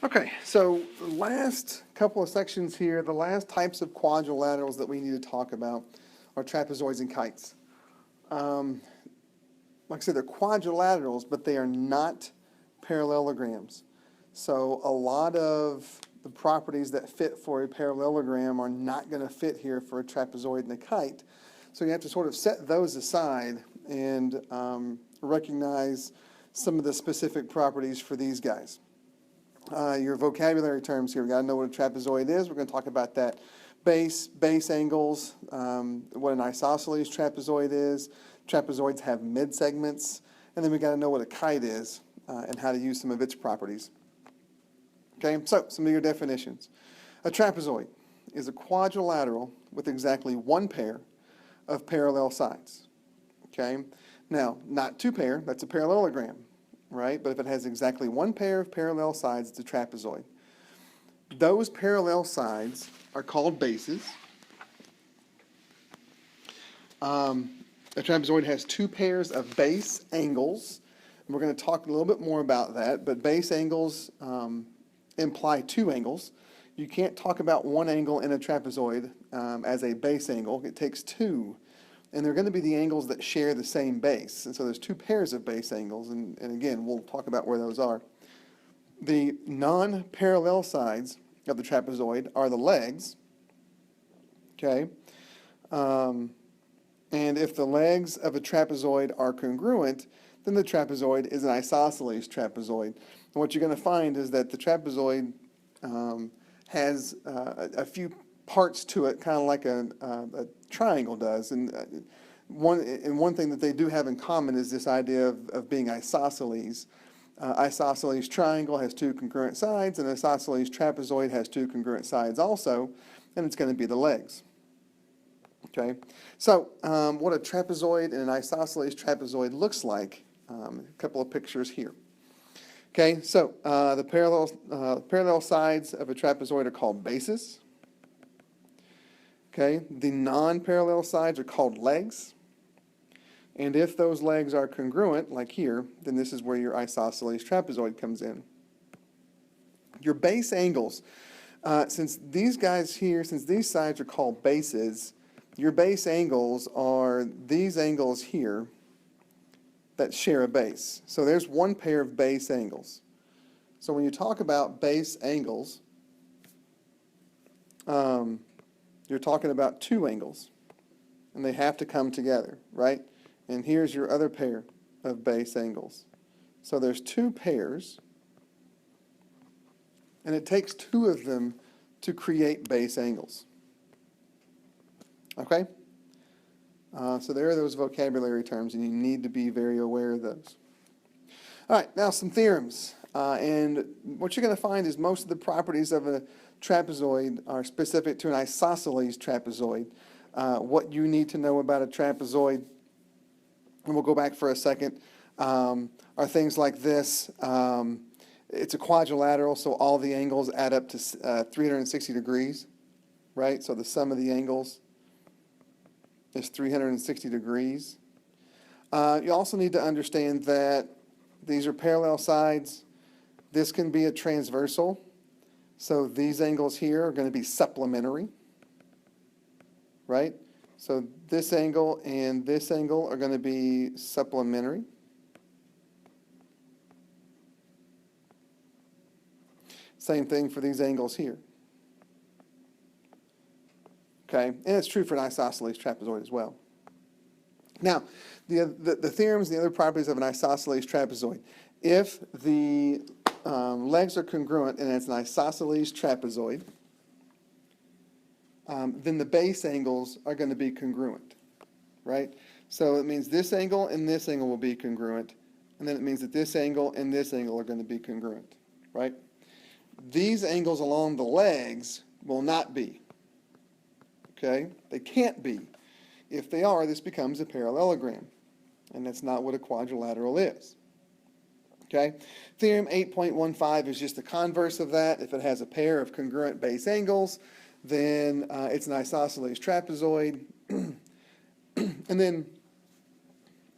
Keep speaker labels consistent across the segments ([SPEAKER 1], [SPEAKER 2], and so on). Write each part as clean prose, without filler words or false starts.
[SPEAKER 1] Okay, so the last couple of sections here, the last types of quadrilaterals that we need to talk about are trapezoids and kites. Um, like I said, they're quadrilaterals, but they are not parallelograms. So a lot of the properties that fit for a parallelogram are not going to fit here for a trapezoid and a kite. So you have to sort of set those aside and recognize some of the specific properties for these guys. Your vocabulary terms here, we got to know what a trapezoid is. We're going to talk about that. Base angles, what an isosceles trapezoid is. Trapezoids have mid-segments. And then we got to know what a kite is and how to use some of its properties. Okay, so some of your definitions. A trapezoid is a quadrilateral with exactly one pair of parallel sides. Okay, now, not two pair, that's a parallelogram, right? But if it has exactly one pair of parallel sides, it's a trapezoid. Those parallel sides are called bases. A trapezoid has two pairs of base angles. And we're going to talk a little bit more about that, but base angles imply two angles. You can't talk about one angle in a trapezoid as a base angle. It takes two. And they're going to be the angles that share the same base. And so there's two pairs of base angles, and again, we'll talk about where those are. The non-parallel sides of the trapezoid are the legs, okay? And if the legs of a trapezoid are congruent, then the trapezoid is an isosceles trapezoid. And what you're going to find is that the trapezoid has a few parts to it, kind of like a triangle does. And one thing that they do have in common is this idea of being isosceles. Isosceles triangle has two congruent sides, and isosceles trapezoid has two congruent sides also, and it's going to be the legs. Okay, so what a trapezoid and an isosceles trapezoid looks like, a couple of pictures here. Okay, so the parallel sides of a trapezoid are called bases. Okay, the non-parallel sides are called legs. And if those legs are congruent, like here, then this is where your isosceles trapezoid comes in. Your base angles, since these sides are called bases, your base angles are these angles here that share a base. So there's one pair of base angles. So when you talk about base angles, you're talking about two angles, and they have to come together, right? And here's your other pair of base angles. So there's two pairs, and it takes two of them to create base angles. Okay? So there are those vocabulary terms, and you need to be very aware of those. All right, now some theorems. And what you're going to find is most of the properties of a trapezoid are specific to an isosceles trapezoid. What you need to know about a trapezoid, and we'll go back for a second, are things like this. It's a quadrilateral, so all the angles add up to 360 degrees, right? So the sum of the angles is 360 degrees. You also need to understand that these are parallel sides. This can be a transversal. So these angles here are going to be supplementary, right? So this angle and this angle are going to be supplementary. Same thing for these angles here. Okay, and it's true for an isosceles trapezoid as well. Now, the theorems and the other properties of an isosceles trapezoid. If the legs are congruent and it's an isosceles trapezoid, then the base angles are going to be congruent, right? So it means this angle and this angle will be congruent, and then it means that this angle and this angle are going to be congruent, right? These angles along the legs will not be, okay? They can't be. If they are, this becomes a parallelogram, and that's not what a quadrilateral is. Okay? Theorem 8.15 is just the converse of that. If it has a pair of congruent base angles, then it's an isosceles trapezoid. And then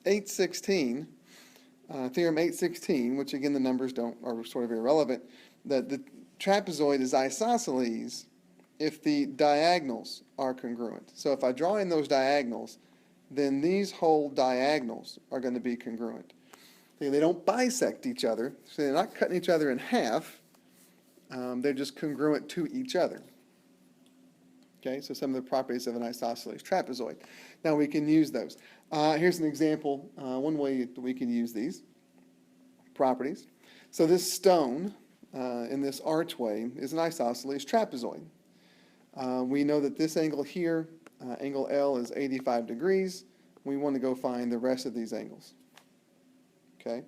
[SPEAKER 1] 8.16 Theorem 816, which again the numbers are sort of irrelevant, that the trapezoid is isosceles if the diagonals are congruent. So if I draw in those diagonals, then these whole diagonals are going to be congruent. They don't bisect each other, so they're not cutting each other in half. They're just congruent to each other. Okay, so some of the properties of an isosceles trapezoid. Now we can use those. Here's an example, one way that we can use these properties. So this stone in this archway is an isosceles trapezoid. We know that this angle here, angle L, is 85 degrees. We want to go find the rest of these angles. Okay?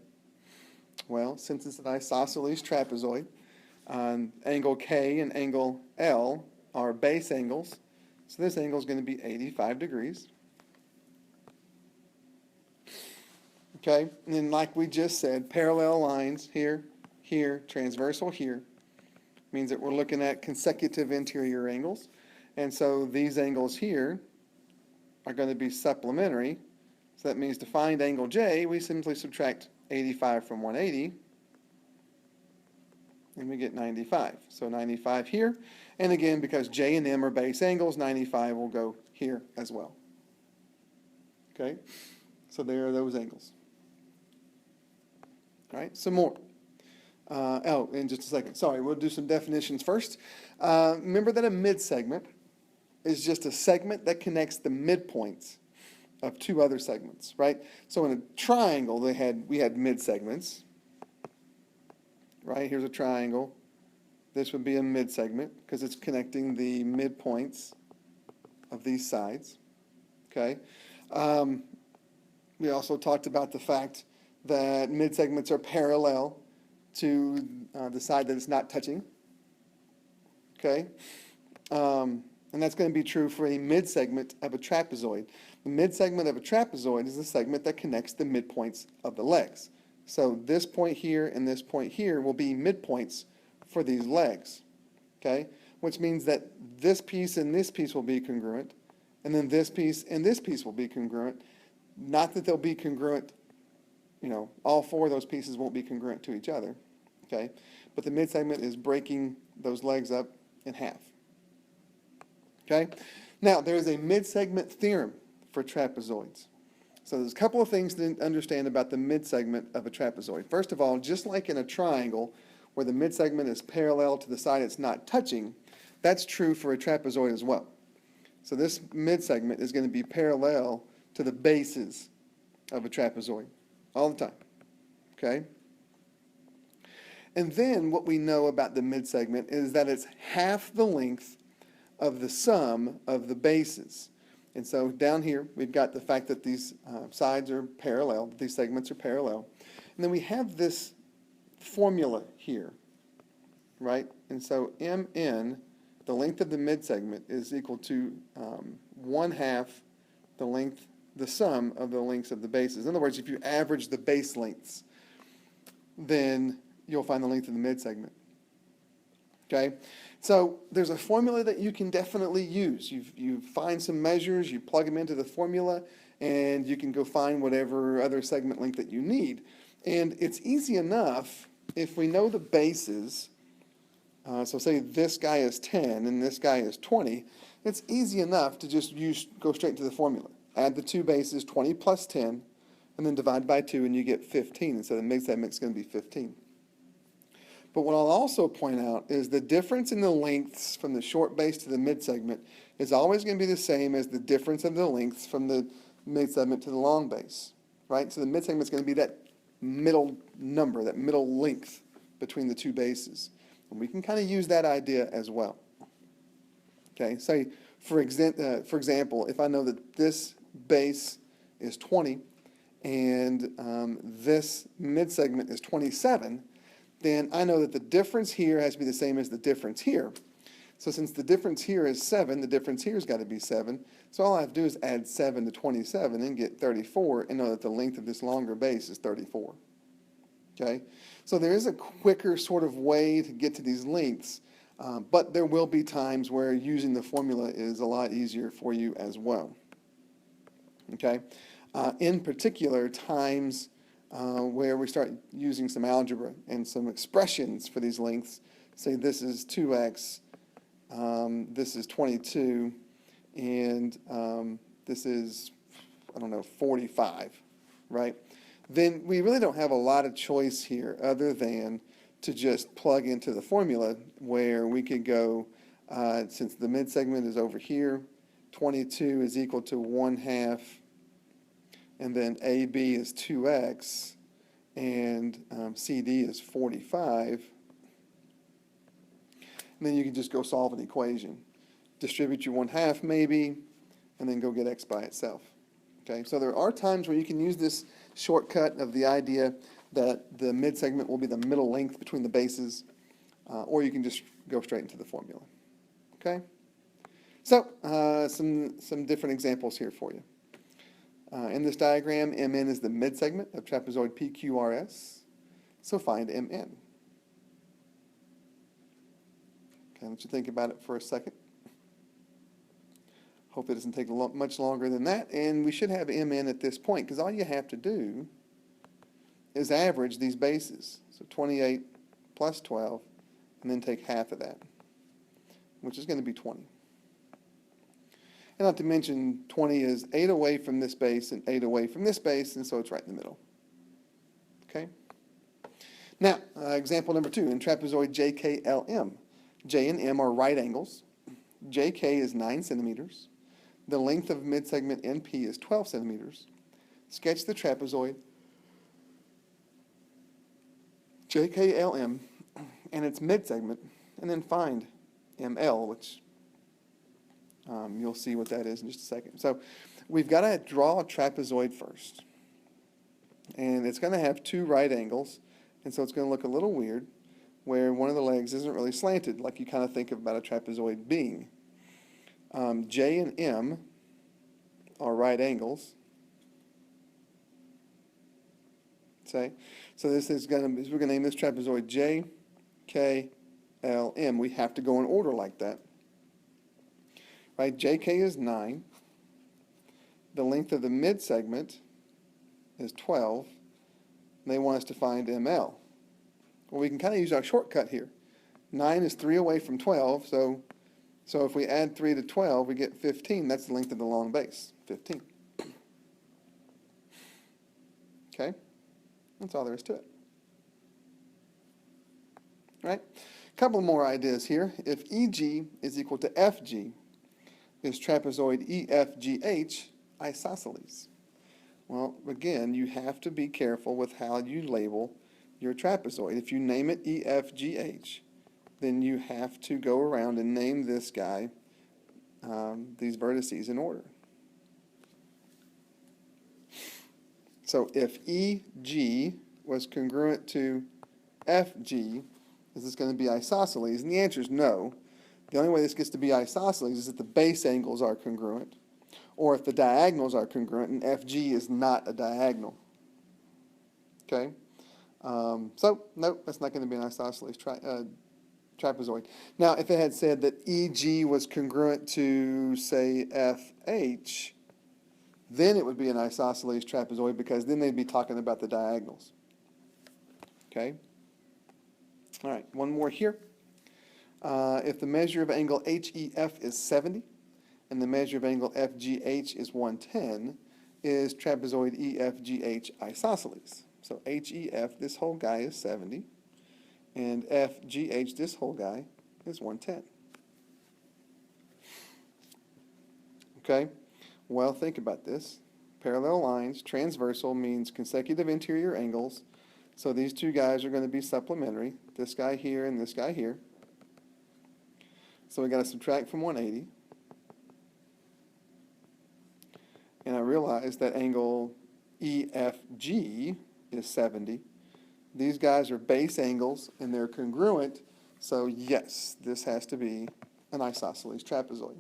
[SPEAKER 1] Well, since it's an isosceles trapezoid, angle K and angle L are base angles, so this angle is going to be 85 degrees. Okay, and then like we just said, parallel lines here, here, transversal here, means that we're looking at consecutive interior angles, and so these angles here are going to be supplementary, so that means to find angle J, we simply subtract 85 from 180, and we get 95. So 95 here. And again, because J and M are base angles, 95 will go here as well. Okay? So there are those angles. All right, some more. In just a second. Sorry, we'll do some definitions first. Remember that a midsegment is just a segment that connects the midpoints of two other segments, right? So in a triangle, we had midsegments. Right, here's a triangle. This would be a midsegment because it's connecting the midpoints of these sides. Okay. We also talked about the fact that midsegments are parallel to the side that it's not touching. Okay. And that's going to be true for a midsegment of a trapezoid. The midsegment of a trapezoid is the segment that connects the midpoints of the legs. So this point here and this point here will be midpoints for these legs, okay? Which means that this piece and this piece will be congruent, and then this piece and this piece will be congruent. Not that they'll be congruent, all four of those pieces won't be congruent to each other, okay? But the midsegment is breaking those legs up in half, okay? Now, there is a midsegment theorem for trapezoids. So there's a couple of things to understand about the midsegment of a trapezoid. First of all, just like in a triangle where the midsegment is parallel to the side it's not touching, that's true for a trapezoid as well. So this midsegment is going to be parallel to the bases of a trapezoid all the time. Okay? And then what we know about the midsegment is that it's half the length of the sum of the bases. And so down here, we've got the fact that these sides are parallel, these segments are parallel. And then we have this formula here, right? And so MN, the length of the midsegment, is equal to 1/2 the length, the sum of the lengths of the bases. In other words, if you average the base lengths, then you'll find the length of the midsegment. Okay? So there's a formula that you can definitely use. You find some measures, you plug them into the formula, and you can go find whatever other segment length that you need. And it's easy enough if we know the bases. So say this guy is 10 and this guy is 20. It's easy enough to just go straight to the formula. Add the two bases, 20 plus 10, and then divide by 2, and you get 15. And so the midsegment is going to be 15. But what I'll also point out is the difference in the lengths from the short base to the midsegment is always going to be the same as the difference of the lengths from the midsegment to the long base, right? So the midsegment is going to be that middle number, that middle length between the two bases. And we can kind of use that idea as well. Okay, say, for example, if I know that this base is 20 and this midsegment is 27, then I know that the difference here has to be the same as the difference here. So since the difference here is 7, the difference here has got to be 7. So all I have to do is add 7 to 27 and get 34 and know that the length of this longer base is 34. Okay? So there is a quicker sort of way to get to these lengths, but there will be times where using the formula is a lot easier for you as well. Okay? In particular, times where we start using some algebra and some expressions for these lengths. Say this is 2x, this is 22, and this is, I don't know, 45, right? Then we really don't have a lot of choice here other than to just plug into the formula where we could go, since the mid-segment is over here, 22 is equal to 1/2, and then AB is 2x, and CD is 45. And then you can just go solve an equation. Distribute your 1/2 maybe, and then go get x by itself. Okay, so there are times where you can use this shortcut of the idea that the mid-segment will be the middle length between the bases, or you can just go straight into the formula. Okay? So, some different examples here for you. In this diagram, MN is the mid-segment of trapezoid PQRS, so find MN. Okay, let you think about it for a second. Hope it doesn't take much longer than that, and we should have MN at this point, because all you have to do is average these bases. So 28 plus 12, and then take half of that, which is going to be 20. And not to mention, 20 is 8 away from this base and 8 away from this base, and so it's right in the middle. Okay? Now, example number 2, in trapezoid JKLM. J and M are right angles. JK is 9 centimeters. The length of midsegment NP is 12 centimeters. Sketch the trapezoid JKLM and its midsegment, and then find ML, which you'll see what that is in just a second. So we've got to draw a trapezoid first. And it's going to have 2 right angles, and so it's going to look a little weird where one of the legs isn't really slanted like you kind of think about a trapezoid being. J and M are right angles. Say, so this is going to, we're going to name this trapezoid J, K, L, M. We have to go in order like that. Right, JK is 9. The length of the mid-segment is 12. And they want us to find ML. Well, we can kind of use our shortcut here. 9 is 3 away from 12, so if we add 3 to 12, we get 15. That's the length of the long base, 15. Okay? That's all there is to it. Right? A couple more ideas here. If EG is equal to FG, is trapezoid EFGH isosceles? Well, again, you have to be careful with how you label your trapezoid. If you name it EFGH, then you have to go around and name this guy, these vertices in order. So if EG was congruent to FG, is this going to be isosceles? And the answer is no. The only way this gets to be isosceles is if the base angles are congruent, or if the diagonals are congruent, and FG is not a diagonal. Okay? So, nope, that's not going to be an isosceles trapezoid. Now, if it had said that EG was congruent to, say, FH, then it would be an isosceles trapezoid, because then they'd be talking about the diagonals. Okay? All right, one more here. If the measure of angle HEF is 70, and the measure of angle FGH is 110, is trapezoid EFGH isosceles. So HEF, this whole guy, is 70, and FGH, this whole guy, is 110. Okay? Well, think about this. Parallel lines, transversal means consecutive interior angles, so these two guys are going to be supplementary, this guy here and this guy here. So we got to subtract from 180. And I realize that angle EFG is 70. These guys are base angles and they're congruent, so yes, this has to be an isosceles trapezoid.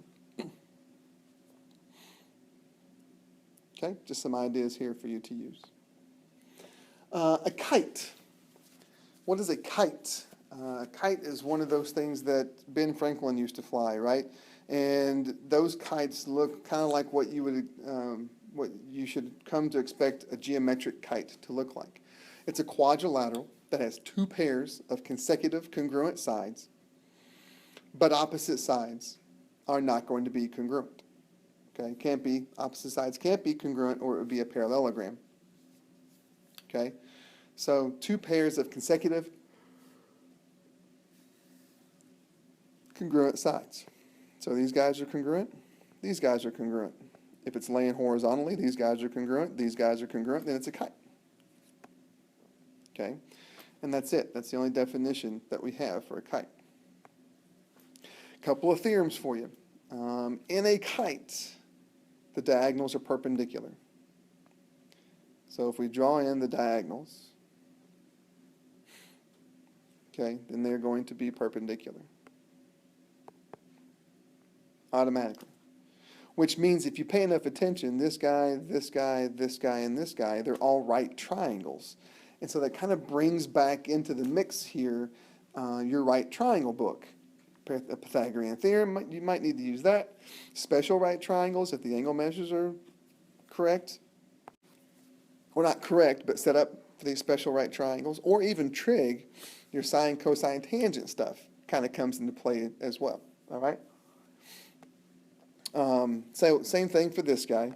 [SPEAKER 1] Okay, just some ideas here for you to use. A kite. What is a kite? A kite is one of those things that Ben Franklin used to fly, right? And those kites look kind of like what you would, what you should come to expect a geometric kite to look like. It's a quadrilateral that has two pairs of consecutive congruent sides, but opposite sides are not going to be congruent. Okay, can't be, opposite sides can't be congruent, or it would be a parallelogram. Okay, so two pairs of consecutive congruent sides. So these guys are congruent, these guys are congruent. If it's laying horizontally, these guys are congruent, these guys are congruent, then it's a kite. Okay, and that's it. That's the only definition that we have for a kite. Couple of theorems for you. In a kite, the diagonals are perpendicular. So if we draw in the diagonals, okay, then they're going to be perpendicular automatically. Which means if you pay enough attention, this guy, this guy, this guy, and this guy, they're all right triangles. And so that kind of brings back into the mix here your right triangle book. A Pythagorean theorem, you might need to use that. Special right triangles, if the angle measures are correct. Or not correct, but set up for these special right triangles. Or even trig, your sine, cosine, tangent stuff kind of comes into play as well. All right? So same thing for this guy.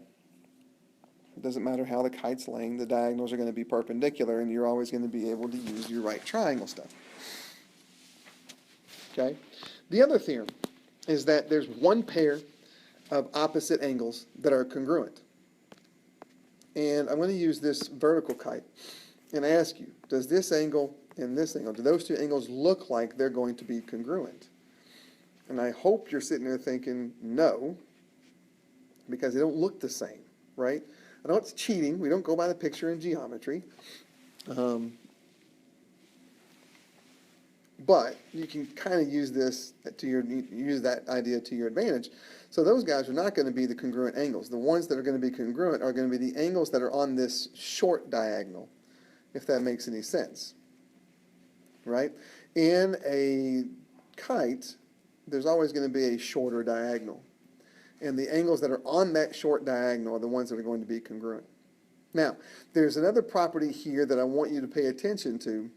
[SPEAKER 1] It doesn't matter how the kite's laying, the diagonals are going to be perpendicular, and you're always going to be able to use your right triangle stuff. Okay? The other theorem is that there's one pair of opposite angles that are congruent. And I'm going to use this vertical kite and ask you, does this angle and this angle, do those two angles look like they're going to be congruent? And I hope you're sitting there thinking, no, because they don't look the same, right? I know it's cheating. We don't go by the picture in geometry. But you can kind of use this use that idea to your advantage. So those guys are not going to be the congruent angles. The ones that are going to be congruent are going to be the angles that are on this short diagonal, if that makes any sense. Right? In a kite, there's always going to be a shorter diagonal. And the angles that are on that short diagonal are the ones that are going to be congruent. Now, there's another property here that I want you to pay attention to,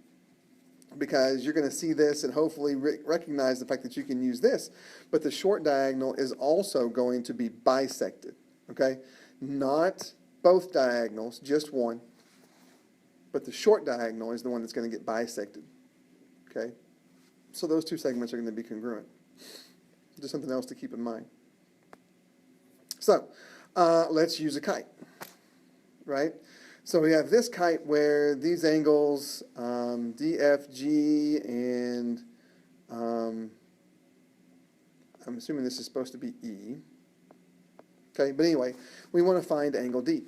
[SPEAKER 1] because you're going to see this and hopefully recognize the fact that you can use this. But the short diagonal is also going to be bisected, okay? Not both diagonals, just one. But the short diagonal is the one that's going to get bisected, okay? So those two segments are going to be congruent. Just something else to keep in mind. So let's use a kite, right? So we have this kite where these angles, D, F, G, and I'm assuming this is supposed to be E. Okay, but anyway, we want to find angle D.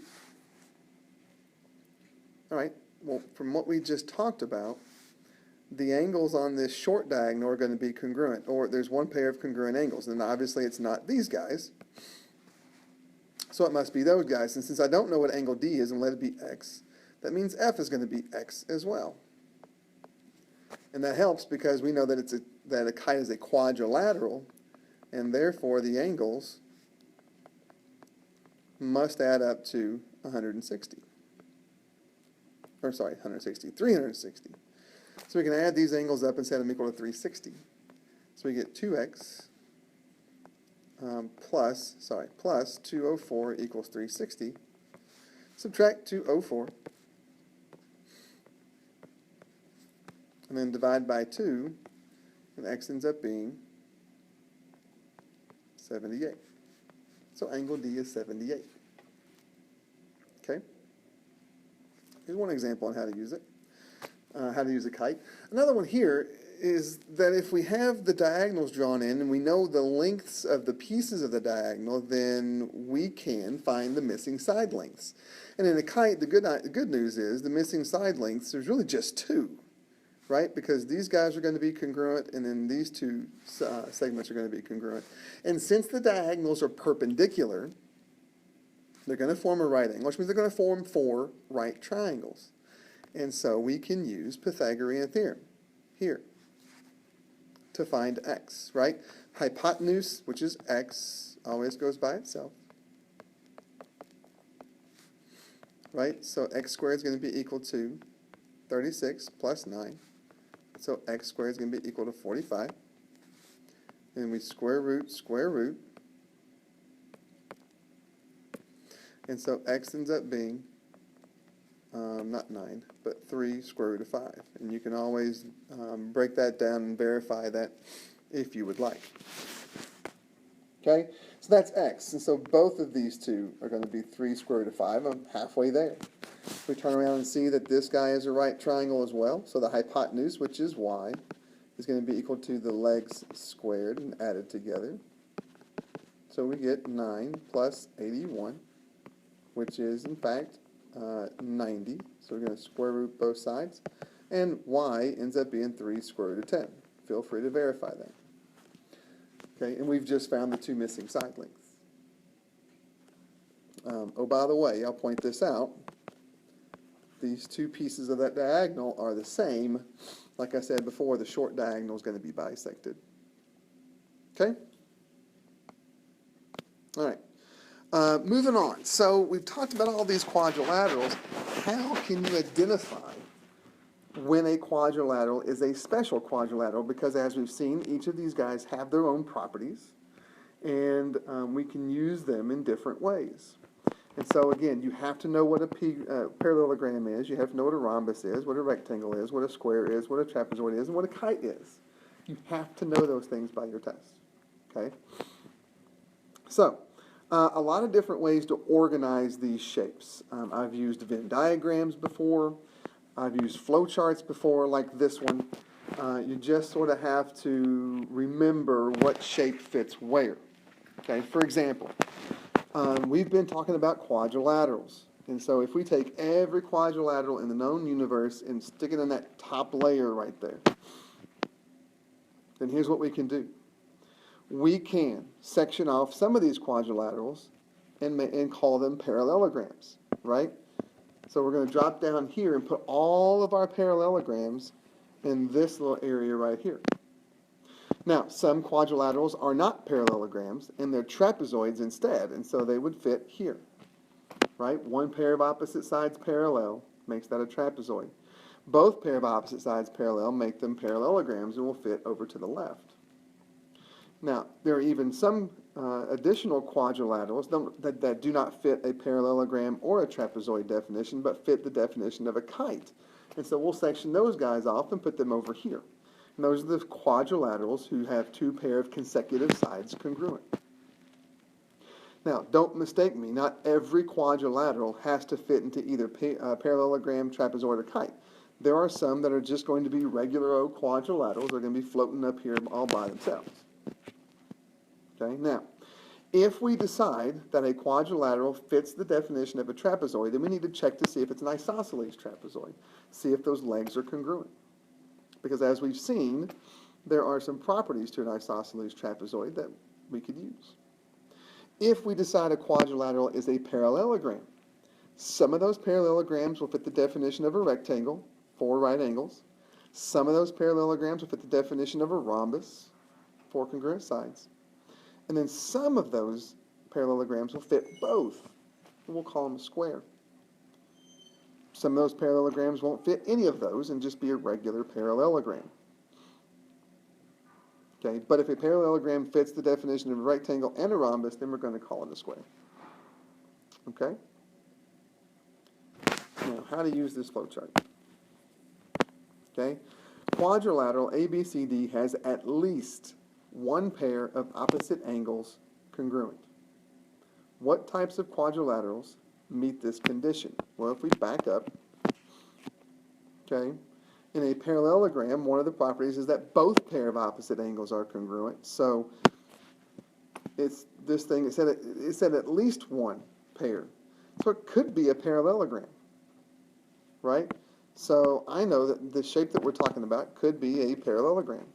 [SPEAKER 1] All right, well, from what we just talked about, the angles on this short diagonal are going to be congruent, or there's one pair of congruent angles, and obviously it's not these guys. So it must be those guys. And since I don't know what angle D is and let it be X, that means F is going to be X as well. And that helps because we know that that a kite is a quadrilateral, and therefore the angles must add up to 160. Or sorry, 160, 360. So we can add these angles up and set them equal to 360. So we get 2x plus 204 equals 360. Subtract 204. And then divide by 2, and x ends up being 78. So angle D is 78. Okay? Here's one example on how to use it, how to use a kite. Another one here is that if we have the diagonals drawn in and we know the lengths of the pieces of the diagonal, then we can find the missing side lengths. And in a kite, the good news is the missing side lengths, there's really just two, right? Because these guys are going to be congruent, and then these two segments are going to be congruent. And since the diagonals are perpendicular, they're going to form a right angle, which means they're going to form 4 right triangles. And so we can use Pythagorean theorem here to find x, right? Hypotenuse, which is x, always goes by itself, right? So x squared is going to be equal to 36 plus 9. So x squared is going to be equal to 45. And we square root. And so x ends up being, not 9, but 3 square root of 5. And you can always break that down and verify that if you would like. Okay, so that's x. And so both of these two are going to be 3 square root of 5. I'm halfway there. We turn around and see that this guy is a right triangle as well. So the hypotenuse, which is y, is going to be equal to the legs squared and added together. So we get 9 plus 81, which is, in fact, 90. So we're going to square root both sides. And y ends up being 3 square root of 10. Feel free to verify that. Okay, and we've just found the two missing side lengths. Oh, by the way, I'll point this out. These two pieces of that diagonal are the same. Like I said before, the short diagonal is going to be bisected. Okay? All right. Moving on. So we've talked about all these quadrilaterals. How can you identify when a quadrilateral is a special quadrilateral? Because as we've seen, each of these guys have their own properties, and we can use them in different ways. And so again, you have to know what a parallelogram is, you have to know what a rhombus is, what a rectangle is, what a square is, what a trapezoid is, and what a kite is. You have to know those things by your test. Okay? So, a lot of different ways to organize these shapes. I've used Venn diagrams before. I've used flowcharts before, like this one. You just sort of have to remember what shape fits where. Okay, for example, we've been talking about quadrilaterals. And so if we take every quadrilateral in the known universe and stick it in that top layer right there, then here's what we can do. We can section off some of these quadrilaterals and call them parallelograms, right? So we're going to drop down here and put all of our parallelograms in this little area right here. Now, some quadrilaterals are not parallelograms, and they're trapezoids instead, and so they would fit here, right? One pair of opposite sides parallel makes that a trapezoid. Both pair of opposite sides parallel make them parallelograms and will fit over to the left. Now, there are even some additional quadrilaterals that do not fit a parallelogram or a trapezoid definition, but fit the definition of a kite. And so we'll section those guys off and put them over here. And those are the quadrilaterals who have two pair of consecutive sides congruent. Now, don't mistake me. Not every quadrilateral has to fit into either parallelogram, trapezoid, or kite. There are some that are just going to be regular old quadrilaterals. They're going to be floating up here all by themselves. Okay, now, if we decide that a quadrilateral fits the definition of a trapezoid, then we need to check to see if it's an isosceles trapezoid, see if those legs are congruent. Because as we've seen, there are some properties to an isosceles trapezoid that we could use. If we decide a quadrilateral is a parallelogram, some of those parallelograms will fit the definition of a rectangle, 4 right angles. Some of those parallelograms will fit the definition of a rhombus, 4 congruent sides. And then some of those parallelograms will fit both, and we'll call them a square. Some of those parallelograms won't fit any of those and just be a regular parallelogram. Okay, but if a parallelogram fits the definition of a rectangle and a rhombus, then we're going to call it a square. Okay? Now, how to use this flowchart. Okay? Quadrilateral ABCD has at least one pair of opposite angles congruent. What types of quadrilaterals meet this condition? Well, if we back up, okay, in a parallelogram, one of the properties is that both pair of opposite angles are congruent. So it's this thing, it said at least one pair. So it could be a parallelogram, right? So I know that the shape that we're talking about could be a parallelogram.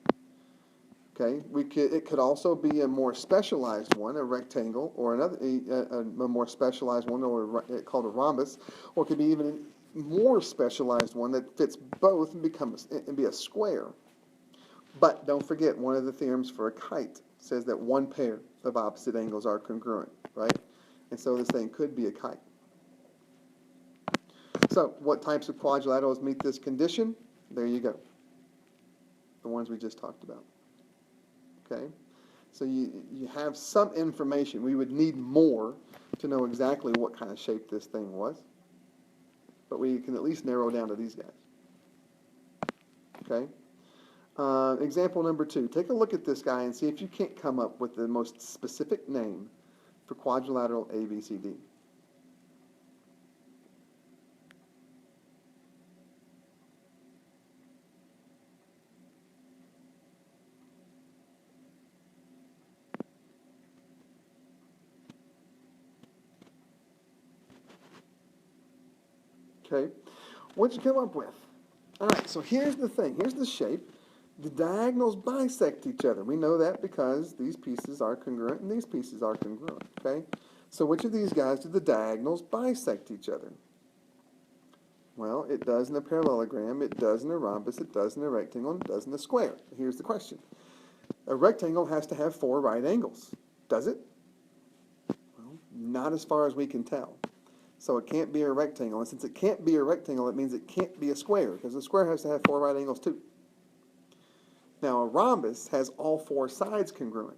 [SPEAKER 1] Okay, it could also be a more specialized one, a rectangle, or a more specialized one, called a rhombus, or it could be even a more specialized one that fits both and be a square. But don't forget, one of the theorems for a kite says that one pair of opposite angles are congruent, right? And so this thing could be a kite. So what types of quadrilaterals meet this condition? There you go. The ones we just talked about. Okay? So you have some information. We would need more to know exactly what kind of shape this thing was. But we can at least narrow down to these guys. Okay? Example number 2. Take a look at this guy and see if you can't come up with the most specific name for quadrilateral ABCD. Okay? What'd you come up with? All right, so here's the thing. Here's the shape. The diagonals bisect each other. We know that because these pieces are congruent and these pieces are congruent, okay? So which of these guys do the diagonals bisect each other? Well, it does in a parallelogram, it does in a rhombus, it does in a rectangle, and it does in a square. Here's the question. A rectangle has to have 4 right angles. Does it? Well, not as far as we can tell. So it can't be a rectangle. And since it can't be a rectangle, it means it can't be a square, because a square has to have 4 right angles too. Now, a rhombus has all 4 sides congruent.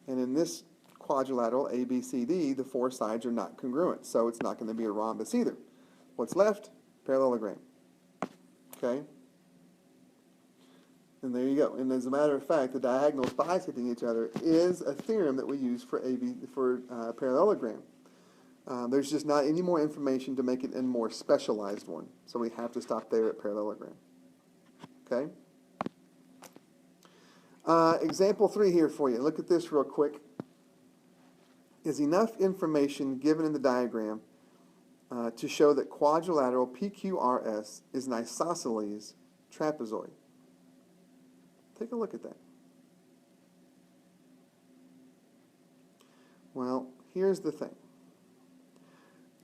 [SPEAKER 1] And in this quadrilateral ABCD, the 4 sides are not congruent, so it's not going to be a rhombus either. What's left? Parallelogram. Okay? And there you go. And as a matter of fact, the diagonals bisecting each other is a theorem that we use for parallelogram. There's just not any more information to make it a more specialized one, so we have to stop there at parallelogram. Okay? Example 3 here for you. Look at this real quick. Is enough information given in the diagram to show that quadrilateral PQRS is an isosceles trapezoid? Take a look at that. Well, here's the thing.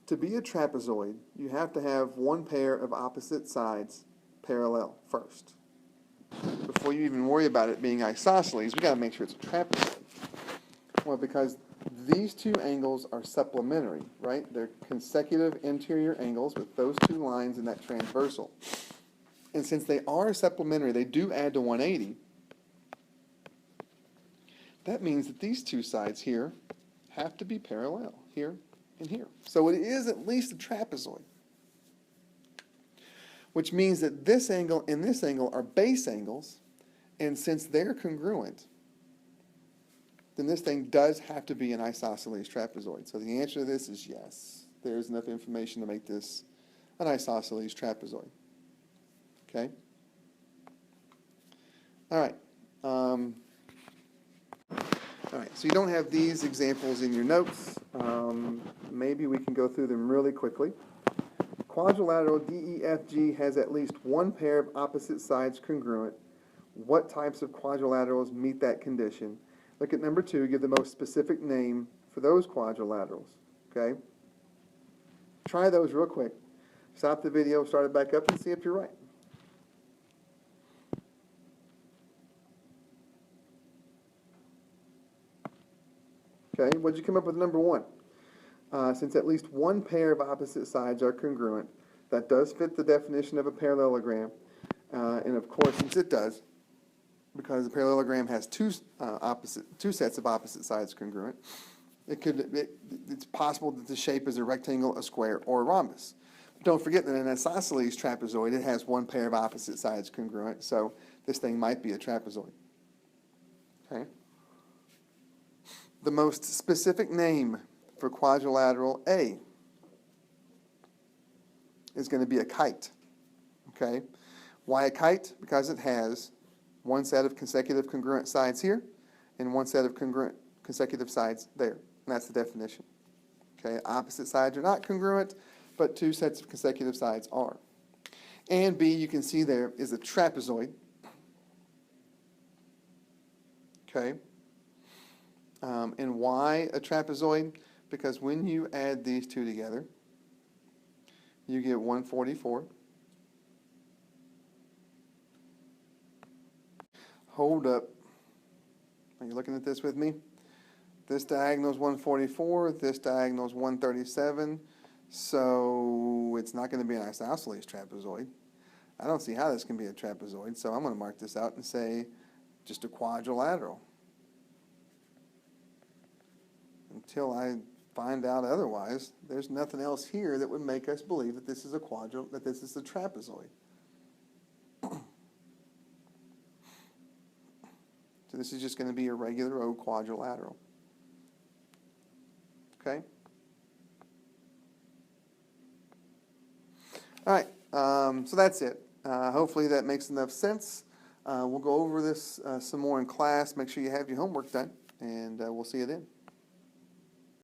[SPEAKER 1] To be a trapezoid, you have to have one pair of opposite sides parallel first. Before you even worry about it being isosceles, we got to make sure it's a trapezoid. Well, because these 2 angles are supplementary, right? They're consecutive interior angles with those 2 lines in that transversal. And since they are supplementary, they do add to 180. That means that these 2 sides here have to be parallel, here and here. So it is at least a trapezoid. Which means that this angle and this angle are base angles, and since they're congruent, then this thing does have to be an isosceles trapezoid. So the answer to this is yes. There's enough information to make this an isosceles trapezoid. Okay? All right. All right, so you don't have these examples in your notes. Maybe we can go through them really quickly. Quadrilateral DEFG has at least one pair of opposite sides congruent. What types of quadrilaterals meet that condition? Look at number 2, give the most specific name for those quadrilaterals, okay? Try those real quick. Stop the video, start it back up, and see if you're right. Okay, what did you come up with number 1? Since at least one pair of opposite sides are congruent, that does fit the definition of a parallelogram. And of course, since it does, because the parallelogram has two sets of opposite sides congruent, it's possible that the shape is a rectangle, a square, or a rhombus. But don't forget that in an isosceles trapezoid, it has one pair of opposite sides congruent, so this thing might be a trapezoid. Okay. The most specific name for quadrilateral A is going to be a kite. Okay? Why a kite? Because it has one set of consecutive congruent sides here and one set of congruent consecutive sides there. And that's the definition. Okay? Opposite sides are not congruent, but 2 sets of consecutive sides are. And B, you can see there, is a trapezoid. Okay? And why a trapezoid? Because when you add these 2 together, you get 144. Hold up. Are you looking at this with me? This diagonal is 144. This diagonal is 137. So it's not going to be an isosceles trapezoid. I don't see how this can be a trapezoid, so I'm going to mark this out and say just a quadrilateral. Until I find out otherwise, there's nothing else here that would make us believe that this is a that this is a trapezoid. So this is just going to be a regular old quadrilateral. Okay? All right, so that's it. Hopefully that makes enough sense. We'll go over this some more in class. Make sure you have your homework done, and we'll see you then.